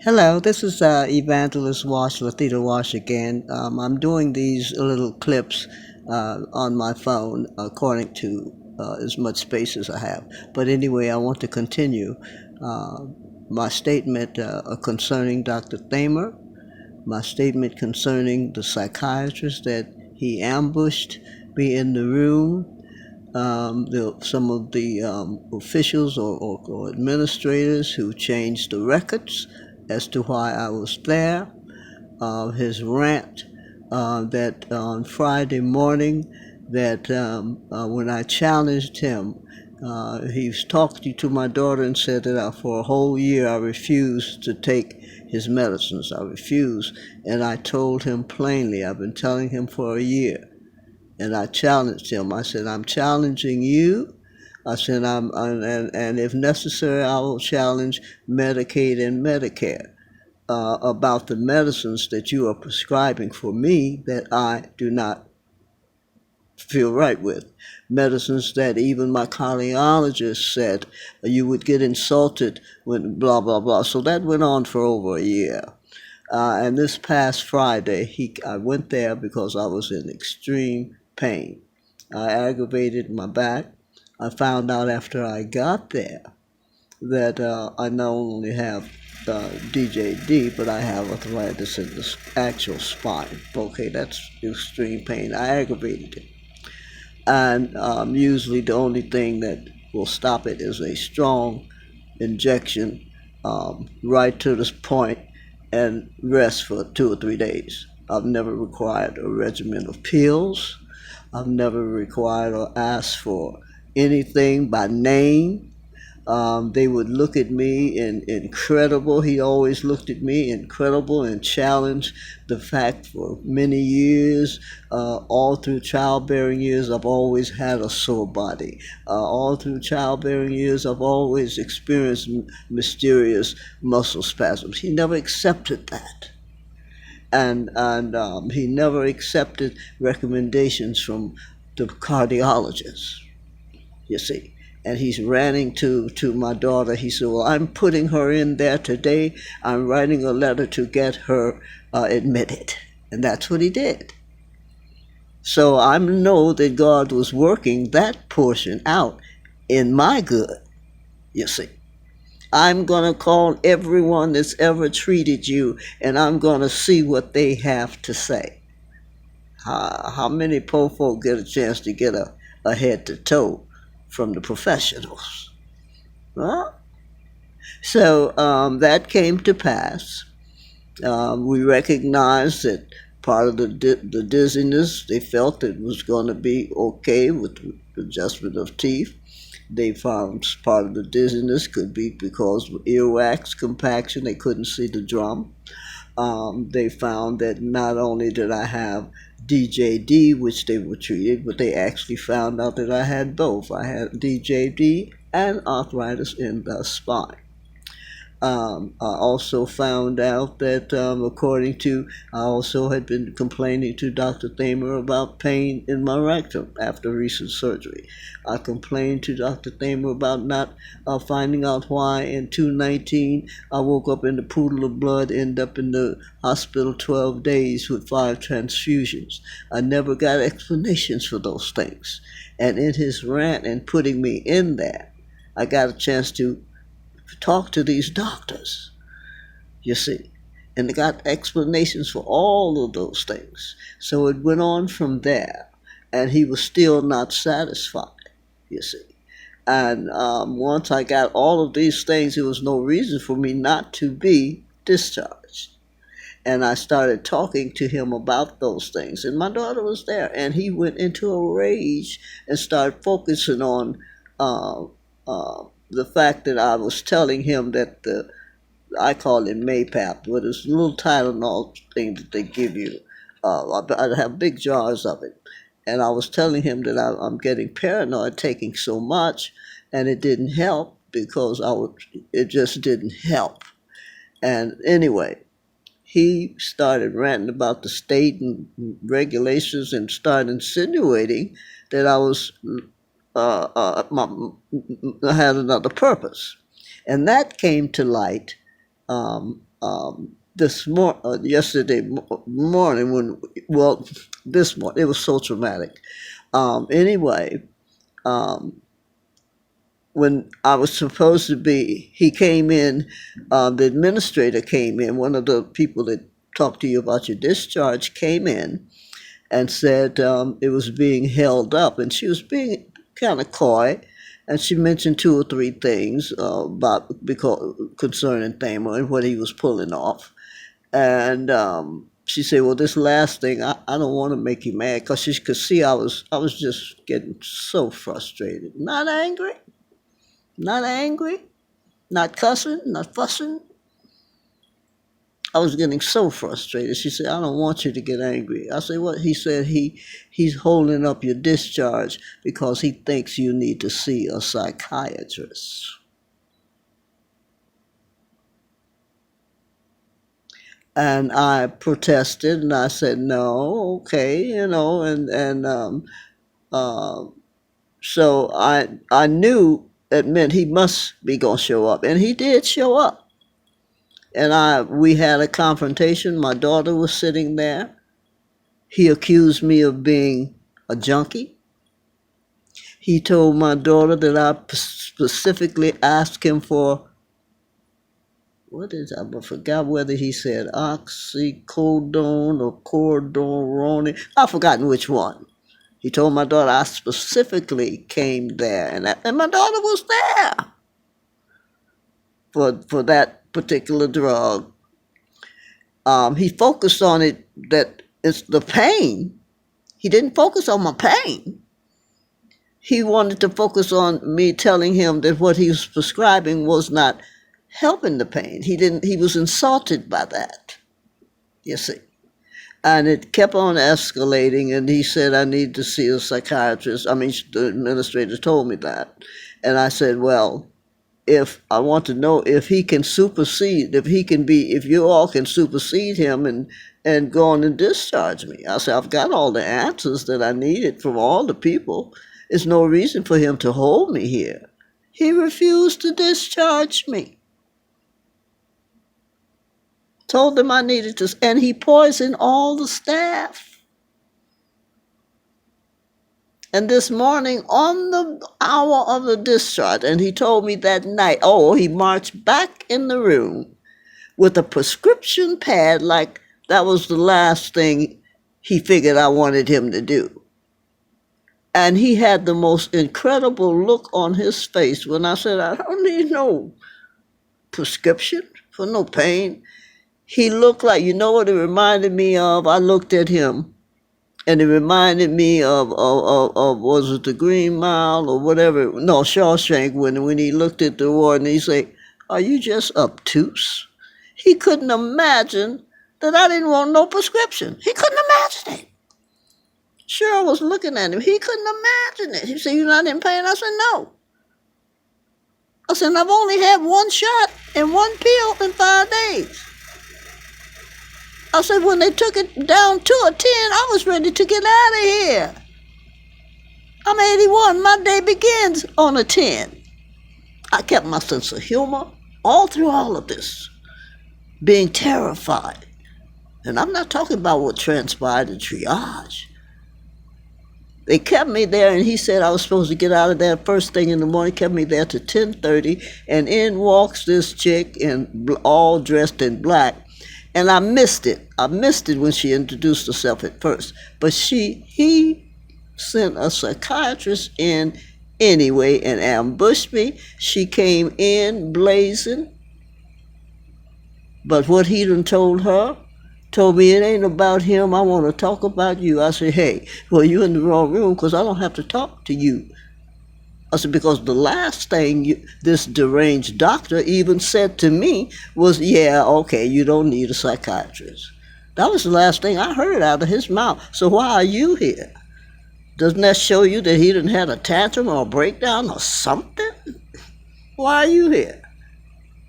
Hello, this is Evangelist Wash, Lathita Wash again. I'm doing these little clips on my phone according to as much space as I have. But anyway, I want to continue uh, my statement concerning Dr. Thamer, my statement concerning the psychiatrist that he ambushed me in the room, some of the officials or administrators who changed the records as to why I was there, his rant that on Friday morning that when I challenged him, he was talking to my daughter and said that for a whole year I refused to take his medicines. I refused, and I told him plainly, I've been telling him for a year, and I challenged him. I said, I'm challenging you. I said, and if necessary, I will challenge Medicaid and Medicare about the medicines that you are prescribing for me that I do not feel right with. Medicines that even my cardiologist said you would get insulted when blah, blah, blah. So that went on for over a year. And this past Friday, I went there because I was in extreme pain. I aggravated my back. I found out after I got there that I not only have DJD, but I have arthritis in the actual spine. Okay, that's extreme pain. I aggravated it. And usually the only thing that will stop it is a strong injection right to this point and rest for 2 or 3 days. I've never required a regimen of pills. I've never required or asked for anything by name. They would look at me in incredible. He always looked at me incredible and challenged the fact for many years, all through childbearing years, I've always had a sore body. All through childbearing years, I've always experienced mysterious muscle spasms. He never accepted that. And he never accepted recommendations from the cardiologist, you see. And he's ranting to my daughter. He said, well, I'm putting her in there today. I'm writing a letter to get her admitted. And that's what he did. So I know that God was working that portion out in my good, you see. I'm going to call everyone that's ever treated you, and I'm going to see what they have to say. How many poor folk get a chance to get a head to toe from the professionals? Huh? So that came to pass. We recognized that part of the dizziness, they felt it was going to be okay with adjustment of teeth. They found part of the dizziness could be because of earwax compaction. They couldn't see the drum. They found that not only did I have DJD, which they were treated, but they actually found out that I had both. I had DJD and arthritis in the spine. I also found out that, I also had been complaining to Dr. Thamer about pain in my rectum after recent surgery. I complained to Dr. Thamer about not finding out why in 2019 I woke up in a pool of blood, ended up in the hospital 12 days with 5 transfusions. I never got explanations for those things. And in his rant and putting me in there, I got a chance to talk to these doctors, you see, and they got explanations for all of those things. So it went on from there, and he was still not satisfied, you see. And once I got all of these things, there was no reason for me not to be discharged. And I started talking to him about those things, and my daughter was there, and he went into a rage and started focusing on the fact that I was telling him that I call it Maypap, but it's a little Tylenol thing that they give you. I have big jars of it. And I was telling him that I'm getting paranoid taking so much, and it didn't help because it just didn't help. And anyway, he started ranting about the state and regulations and started insinuating that I had another purpose. And that came to light yesterday morning this morning, it was so traumatic. Anyway, when I was supposed to be, he came in, the administrator came in, one of the people that talked to you about your discharge came in and said it was being held up, and she was being kind of coy, and she mentioned two or three things concerning Thamer and what he was pulling off, and she said, "Well, this last thing, I don't want to make you mad," because she could see I was just getting so frustrated, not angry, not cussing, not fussing. I was getting so frustrated. She said, "I don't want you to get angry." I said, "What?" He said, he's holding up your discharge because he thinks you need to see a psychiatrist. And I protested, and I said, "No, okay, so I knew it meant he must be gonna show up, and he did show up. And we had a confrontation. My daughter was sitting there. He accused me of being a junkie. He told my daughter that I specifically asked him for, I forgot whether he said oxycodone or cordone. I've forgotten which one. He told my daughter I specifically came there, and my daughter was there for that particular drug. He focused on it, that it's the pain. He didn't focus on my pain. He wanted to focus on me telling him that what he was prescribing was not helping the pain. He was insulted by that, you see. And it kept on escalating, and he said, "I need to see a psychiatrist." The administrator told me that. And I said, "Well, if I want to know if he can supersede, if you all can supersede him and go on and discharge me." I said, "I've got all the answers that I needed from all the people. There's no reason for him to hold me here." He refused to discharge me. Told them I needed to, and he poisoned all the staff. And this morning, on the hour of the discharge, and he told me that night, he marched back in the room with a prescription pad, like that was the last thing he figured I wanted him to do. And he had the most incredible look on his face when I said, "I don't need no prescription for no pain." He looked like, you know what it reminded me of? I looked at him, and it reminded me of was it the Green Mile or whatever? No, Shawshank, when he looked at the warden, he said, "Are you just obtuse?" He couldn't imagine that I didn't want no prescription. He couldn't imagine it. Cheryl was looking at him. He couldn't imagine it. He said, "You're not in pain?" I said, "No." I said, "I've only had one shot and one pill in 5 days." I said, when they took it down to a 10, I was ready to get out of here. I'm 81. My day begins on a 10. I kept my sense of humor all through all of this, being terrified. And I'm not talking about what transpired in triage. They kept me there, and he said I was supposed to get out of there first thing in the morning, kept me there to 10:30, and in walks this chick all dressed in black. And I missed it. I missed it when she introduced herself at first. But he sent a psychiatrist in anyway and ambushed me. She came in blazing. But what he done told me, "It ain't about him. I want to talk about you." I said, "Hey, well, you're in the wrong room because I don't have to talk to you." I said, because the last thing this deranged doctor even said to me was, "Yeah, okay, you don't need a psychiatrist." That was the last thing I heard out of his mouth. So why are you here? Doesn't that show you that he didn't have a tantrum or a breakdown or something? Why are you here?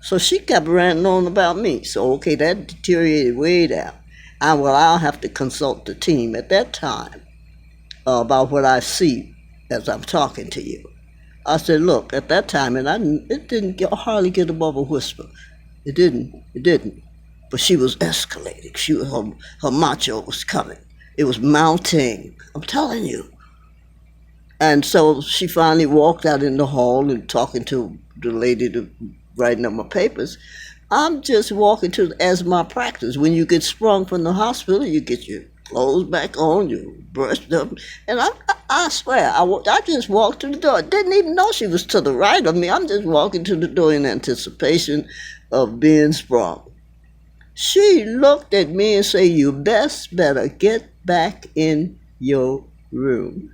So she kept ranting on about me. So, okay, that deteriorated way down. I'll have to consult the team at that time about what I see as I'm talking to you. I said, "Look, at that time," and it didn't hardly get above a whisper. It didn't. but she was escalating. Her macho was coming. It was mounting. I'm telling you. And so she finally walked out in the hall and talking to the lady writing up my papers. I'm just walking to as my practice. When you get sprung from the hospital, you get your clothes back on, you brushed up, and I swear, I just walked to the door. Didn't even know she was to the right of me. I'm just walking to the door in anticipation of being sprung. She looked at me and said, "You better get back in your room."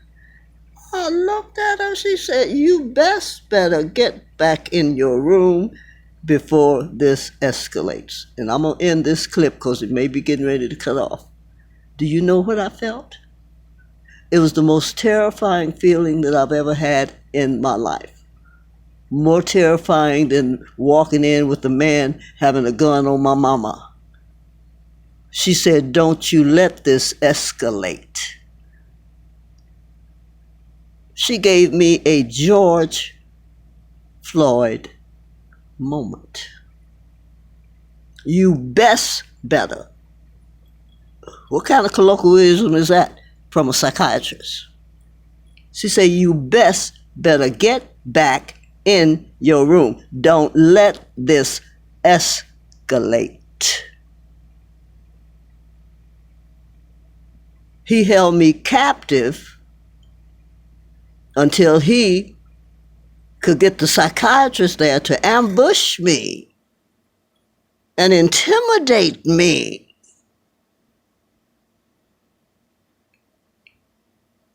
I looked at her. She said, "You better get back in your room before this escalates." And I'm going to end this clip because it may be getting ready to cut off. Do you know what I felt? It was the most terrifying feeling that I've ever had in my life. More terrifying than walking in with a man having a gun on my mama. She said, "Don't you let this escalate." She gave me a George Floyd moment. You better. What kind of colloquialism is that from a psychiatrist? She said, "You better get back in your room. Don't let this escalate." He held me captive until he could get the psychiatrist there to ambush me and intimidate me.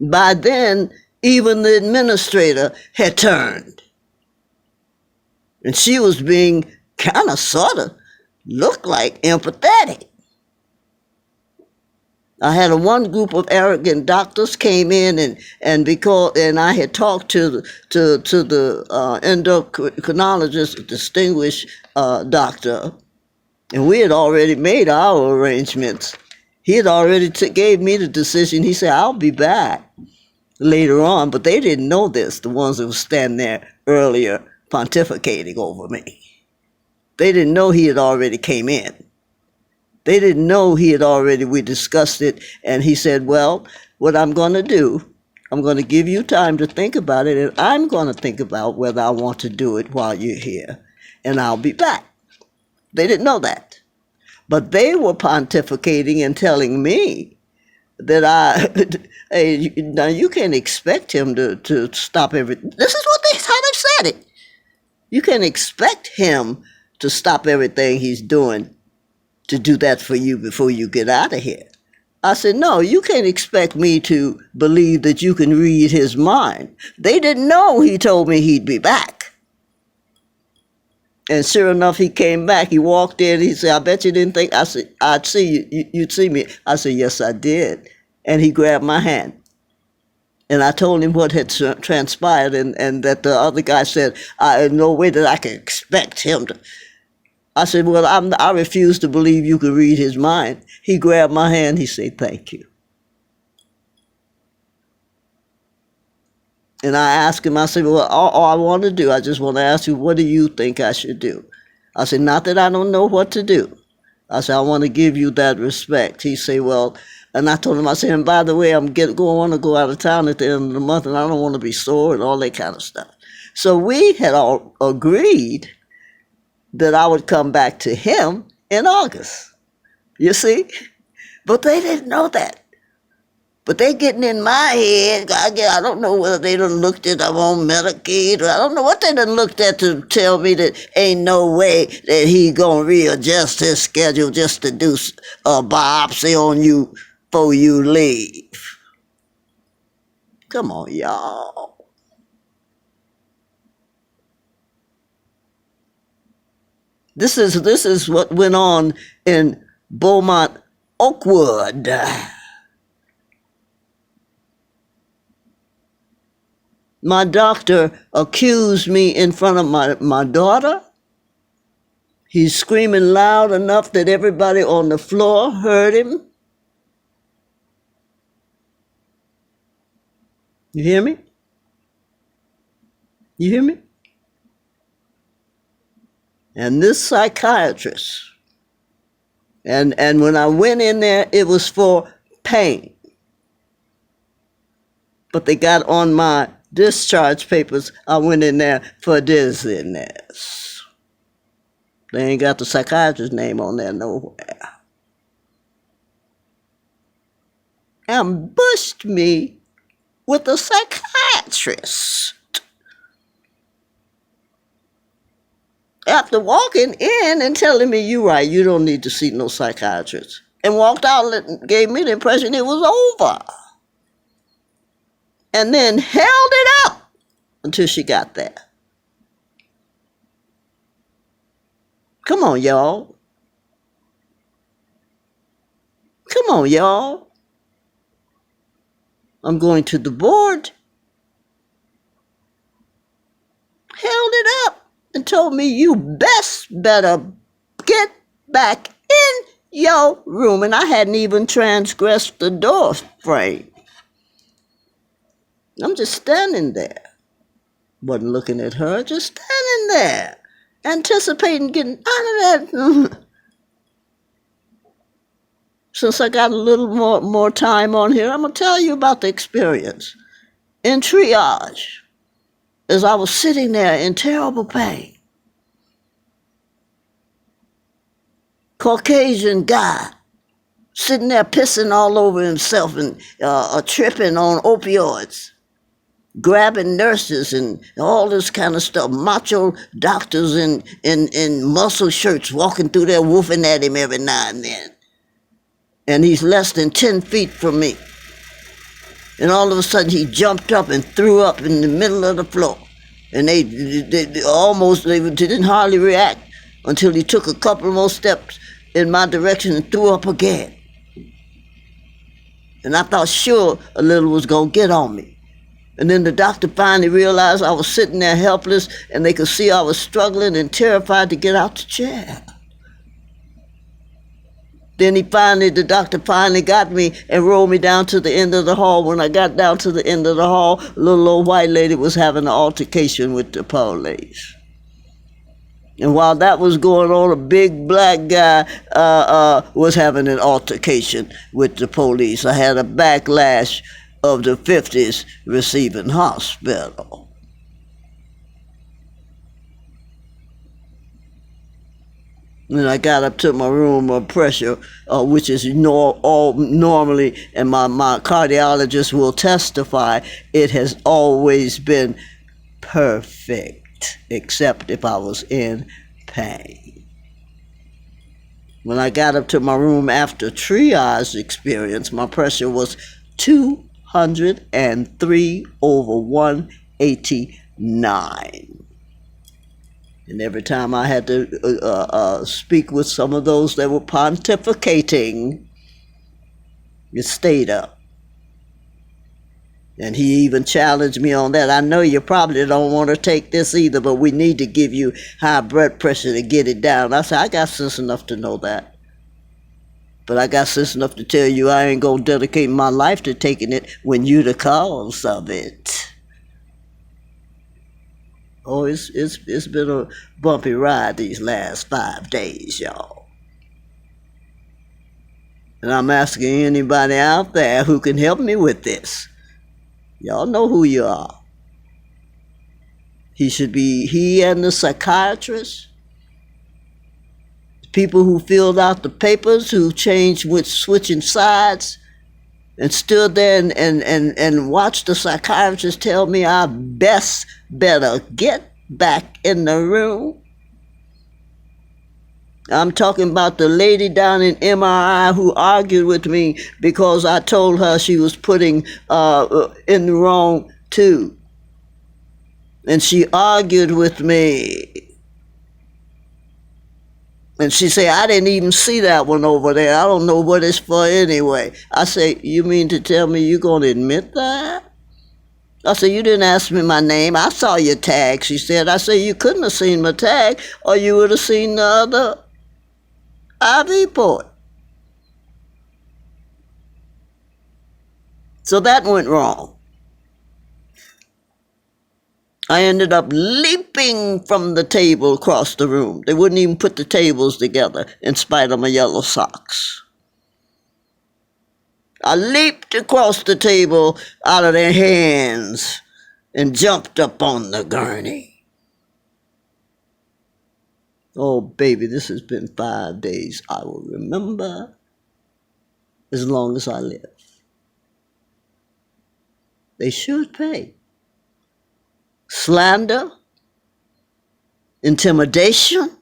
By then, even the administrator had turned. And she was being kind of, sort of, looked like empathetic. I had one group of arrogant doctors came in, and I had talked to the endocrinologist, a distinguished doctor, and we had already made our arrangements. He had already gave me the decision. He said, "I'll be back later on," but they didn't know this. The ones that were standing there earlier pontificating over me, they didn't know he had already came in. They didn't know we discussed it, and he said, "Well, what I'm going to do, I'm going to give you time to think about it, and I'm going to think about whether I want to do it while you're here, and I'll be back." They didn't know that. But they were pontificating and telling me that hey, now you can't expect him to stop everything. This is how they said it. You can't expect him to stop everything he's doing to do that for you before you get out of here. I said, "No, you can't expect me to believe that you can read his mind." They didn't know he told me he'd be back. And sure enough, he came back. He walked in. He said, "I bet you didn't think I said I'd see you. You'd see me." I said, "Yes, I did." And he grabbed my hand. And I told him what had transpired, and that the other guy said, "In no way that I can expect him to." I said, "Well, I refuse to believe you can read his mind." He grabbed my hand. He said, "Thank you." And I asked him, I said, "Well, all I want to do, I just want to ask you, what do you think I should do?" I said, "Not that I don't know what to do." I said, "I want to give you that respect." He said, "Well," and I told him, I said, "And by the way, I want to go out of town at the end of the month, and I don't want to be sore," and all that kind of stuff. So we had all agreed that I would come back to him in August. You see? But they didn't know that. But they getting in my head. I don't know whether they done looked at I'm on Medicaid, or I don't know what they done looked at to tell me that ain't no way that he gonna readjust his schedule just to do a biopsy on you before you leave. Come on, y'all. This is what went on in Beaumont, Oakwood. My doctor accused me in front of my daughter. He's screaming loud enough that everybody on the floor heard him. You hear me? You hear me? And this psychiatrist And when I went in there, it was for pain. But they got on my discharge papers, I went in there for dizziness. They ain't got the psychiatrist's name on there nowhere. Ambushed me with a psychiatrist. After walking in and telling me, "You right, you don't need to see no psychiatrist," and walked out and gave me the impression it was over. And then held it up until she got there. Come on, y'all. Come on, y'all. I'm going to the board. Held it up and told me, "You better get back in your room." And I hadn't even transgressed the door frame. I'm just standing there. Wasn't looking at her, just standing there, anticipating getting out of that. Since I got a little more time on here, I'm going to tell you about the experience. In triage, as I was sitting there in terrible pain, Caucasian guy, sitting there pissing all over himself and tripping on opioids, grabbing nurses and all this kind of stuff, macho doctors in muscle shirts walking through there woofing at him every now and then. And he's less than 10 feet from me. And all of a sudden he jumped up and threw up in the middle of the floor. And they didn't hardly react until he took a couple more steps in my direction and threw up again. And I thought sure a little was going to get on me. And then the doctor finally realized I was sitting there helpless, and they could see I was struggling and terrified to get out the chair. Then the doctor finally got me and rolled me down to the end of the hall. When I got down to the end of the hall, a little old white lady was having an altercation with the police. And while that was going on, a big black guy was having an altercation with the police. I had a backlash of the 50s receiving hospital. And I got up to my room of pressure, which is normally, and my cardiologist will testify, it has always been perfect, except if I was in pain. When I got up to my room after triage experience, my pressure was 203/189. And every time I had to speak with some of those that were pontificating, it stayed up. And he even challenged me on that. "I know you probably don't want to take this either, but we need to give you high blood pressure to get it down." I said, "I got sense enough to know that. But I got sense enough to tell you I ain't going to dedicate my life to taking it when you the cause of it." Oh, it's been a bumpy ride these last 5 days, y'all. And I'm asking anybody out there who can help me with this. Y'all know who you are. He and the psychiatrist, people who filled out the papers, who changed with switching sides, and stood there and watched the psychiatrist tell me I better get back in the room. I'm talking about the lady down in MRI who argued with me because I told her she was putting in the wrong tube. And she argued with me. And she said, "I didn't even see that one over there. I don't know what it's for anyway." I say, "You mean to tell me you're going to admit that?" I said, "You didn't ask me my name. I saw your tag," she said. I said, "You couldn't have seen my tag, or you would have seen the other IV port." So that went wrong. I ended up leaping from the table across the room. They wouldn't even put the tables together in spite of my yellow socks. I leaped across the table out of their hands and jumped up on the gurney. Oh, baby, this has been 5 days I will remember as long as I live. They should pay. Slander, intimidation.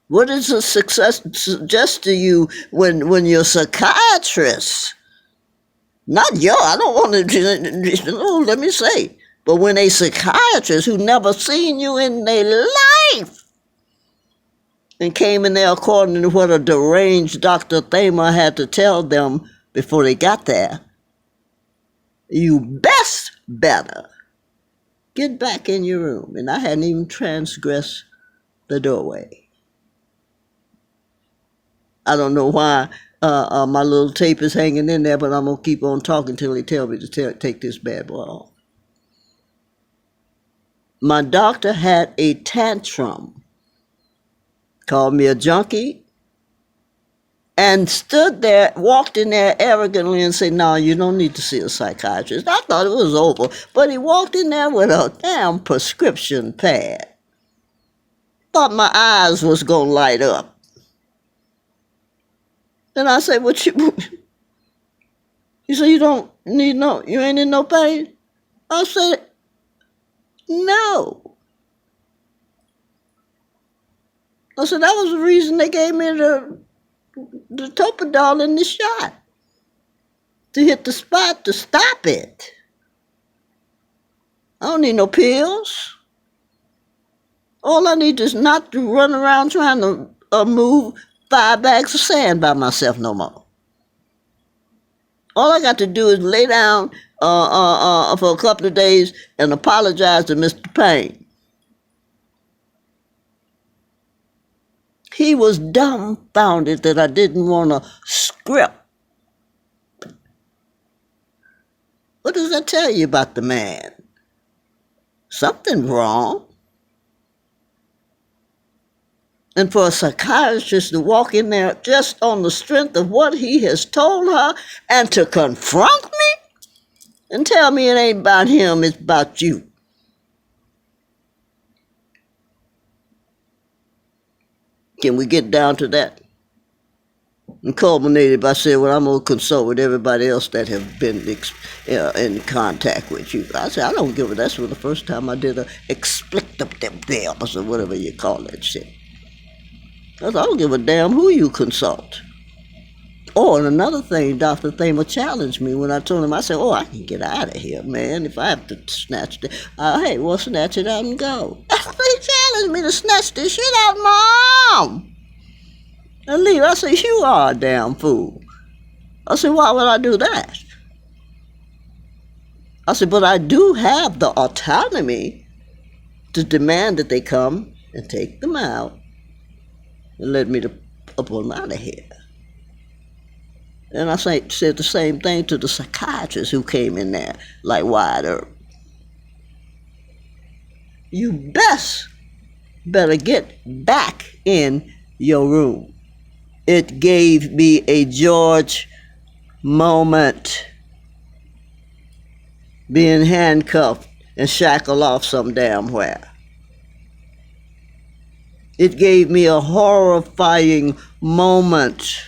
What does a success suggest to you when your psychiatrist, not your, I don't want to, oh, let me say, but when a psychiatrist who never seen you in their life and came in there according to what a deranged Dr. Thamer had to tell them before they got there, you better get back in your room. And I hadn't even transgressed the doorway. I don't know why my little tape is hanging in there, but I'm going to keep on talking until they tell me to take this bad boy off. My doctor had a tantrum, called me a junkie, and stood there, walked in there arrogantly and said, no, you don't need to see a psychiatrist. I thought it was over, but he walked in there with a damn prescription pad. Thought my eyes was going to light up. And I said, what you, he said, you don't need you ain't in no pain? I said, no. I said, that was the reason they gave me the Topadol in the shot, to hit the spot to stop it. I don't need no pills. All I need is not to run around trying to move 5 bags of sand by myself no more. All I got to do is lay down for a couple of days and apologize to Mr. Payne. He was dumbfounded that I didn't want a script. What does that tell you about the man? Something wrong. And for a psychiatrist to walk in there just on the strength of what he has told her and to confront me and tell me it ain't about him, it's about you. Can we get down to that? And culminated by saying, well, I'm going to consult with everybody else that have been in contact with you. I said, I don't give a, that's the first time I did a explicative bills or whatever you call that shit. I said, I don't give a damn who you consult. Oh, and another thing, Dr. Thamer challenged me when I told him, I said, oh, I can get out of here, man, if I have to snatch it. Hey, well, snatch it out and go. He challenged me to snatch this shit out of my arm and leave. I said, you are a damn fool. I said, why would I do that? I said, but I do have the autonomy to demand that they come and take them out and let me up on out of here. And I said the same thing to the psychiatrist who came in there like Wyatt Earp. You better get back in your room. It gave me a George moment, being handcuffed and shackled off some damn where. It gave me a horrifying moment.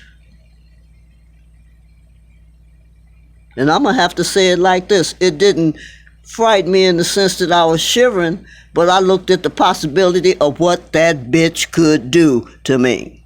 And I'm going to have to say it like this. It didn't frighten me in the sense that I was shivering, but I looked at the possibility of what that bitch could do to me.